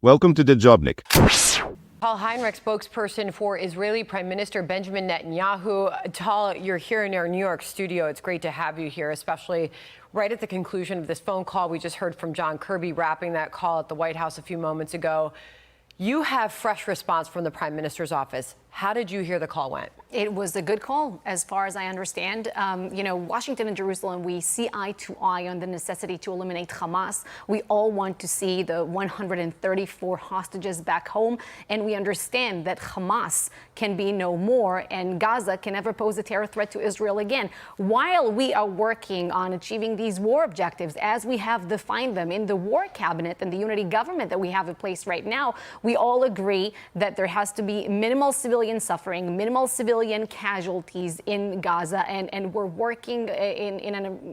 Welcome to the Jobnik. Tal Heinrich, spokesperson for Israeli Prime Minister Benjamin Netanyahu. Tal, you're here in our New York studio. It's great to have you here, especially right at the conclusion of this phone call. We just heard from John Kirby wrapping that call at the White House a few moments ago. You have fresh response from the Prime Minister's office. How did you hear the call went? It was a good call, as far as I understand. Washington and Jerusalem, we see eye to eye on the necessity to eliminate Hamas. We all want to see the 134 hostages back home, and we understand that Hamas can be no more, and Gaza can never pose a terror threat to Israel again. While we are working on achieving these war objectives, as we have defined them in the war cabinet and the unity government that we have in place right now, we all agree that there has to be minimal civilian suffering, minimal civilian casualties in Gaza, and we're working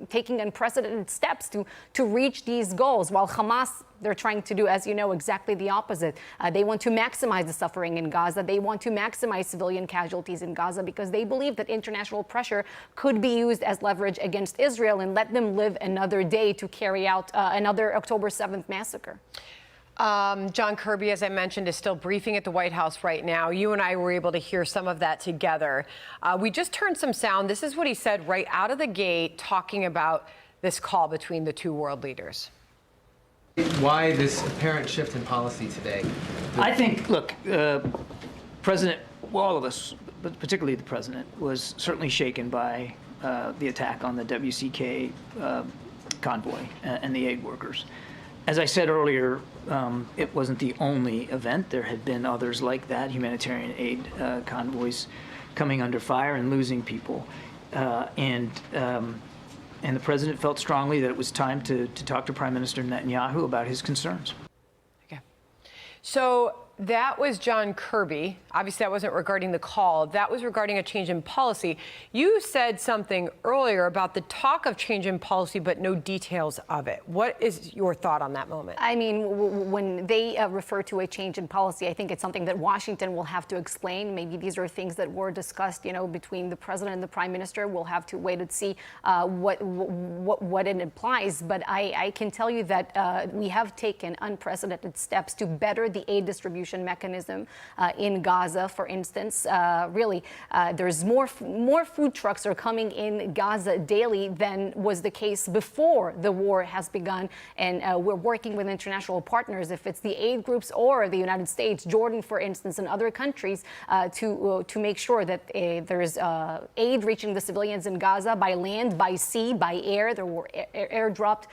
taking unprecedented steps to reach these goals, while Hamas, they're trying to do, as you know, exactly the opposite. They want to maximize the suffering in Gaza. They want to maximize civilian casualties in Gaza because they believe that international pressure could be used as leverage against Israel and let them live another day to carry out another October 7th massacre. John Kirby, as I mentioned, is still briefing at the White House right now. You and I were able to hear some of that together. We just turned some sound. This is what he said right out of the gate, talking about this call between the two world leaders. Why this apparent shift in policy today? I think, look, President, well, all of us, but particularly the president, was certainly shaken by the attack on the WCK convoy and the aid workers. As I said earlier, it wasn't the only event. There had been others like that, humanitarian aid convoys coming under fire and losing people. And the president felt strongly that it was time to talk to Prime Minister Netanyahu about his concerns. Okay. So that was John Kirby. Obviously, that wasn't regarding the call. That was regarding a change in policy. You said something earlier about the talk of change in policy, but no details of it. What is your thought on that moment? I mean, when they refer to a change in policy, I think it's something that Washington will have to explain. Maybe these are things that were discussed, between the president and the prime minister. We'll have to wait and see what it implies. But I can tell you that we have taken unprecedented steps to better the aid distribution mechanism in Gaza, for instance. There's more food trucks are coming in Gaza daily than was the case before the war has begun. And we're working with international partners, if it's the aid groups or the United States, Jordan, for instance, and other countries, to make sure that there's aid reaching the civilians in Gaza by land, by sea, by air. There were airdropped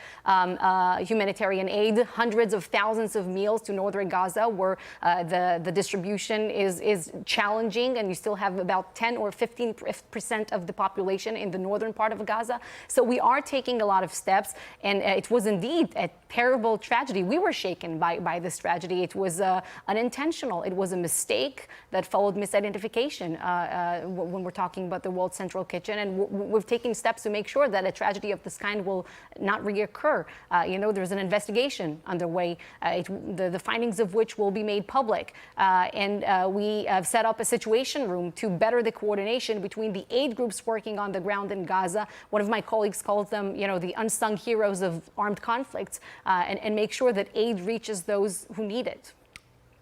humanitarian aid, hundreds of thousands of meals to northern Gaza, where the distribution is challenging, and you still have about 10 or 15% of the population in the northern part of Gaza. So we are taking a lot of steps, and it was indeed a terrible tragedy. We were shaken by this tragedy. It was unintentional. It was a mistake that followed misidentification when we're talking about the World Central Kitchen, and we've taken steps to make sure that a tragedy of this kind will not reoccur. There's an investigation underway, the findings of which will be made public, and we have set up a situation room to better the coordination between the aid groups working on the ground in Gaza. One of my colleagues calls them, the unsung heroes of armed conflicts, and make sure that aid reaches those who need it.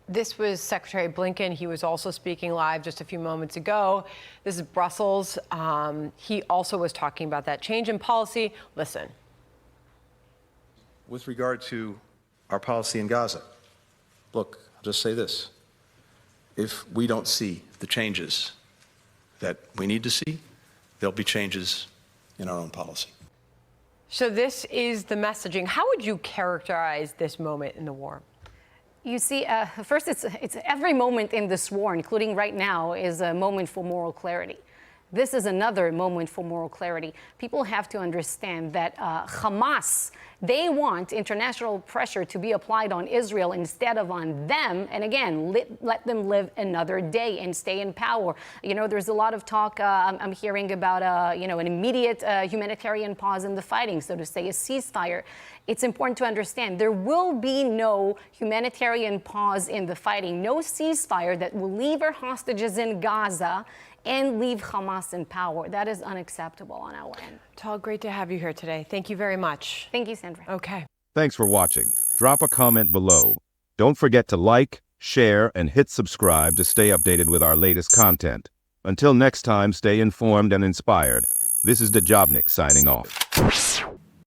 This was Secretary Blinken. He was also speaking live just a few moments ago. This is Brussels. He also was talking about that change in policy. Listen. With regard to our policy in Gaza, look, I'll just say this. If we don't see the changes that we need to see, there'll be changes in our own policy. So this is the messaging. How would you characterize this moment in the war? You see, first, it's every moment in this war, including right now, is a moment for moral clarity. This is another moment for moral clarity. People have to understand that Hamas, they want international pressure to be applied on Israel instead of on them. And again, let them live another day and stay in power. There's a lot of talk I'm hearing about, an immediate humanitarian pause in the fighting, so to say, a ceasefire. It's important to understand there will be no humanitarian pause in the fighting, no ceasefire that will leave our hostages in Gaza and leave Hamas in power. That is unacceptable on our end. Tal, great to have you here today. Thank you very much. Thank you, Sandra. Okay. Thanks for watching. Drop a comment below. Don't forget to like, share, and hit subscribe to stay updated with our latest content. Until next time, stay informed and inspired. This is Dejobnik signing off.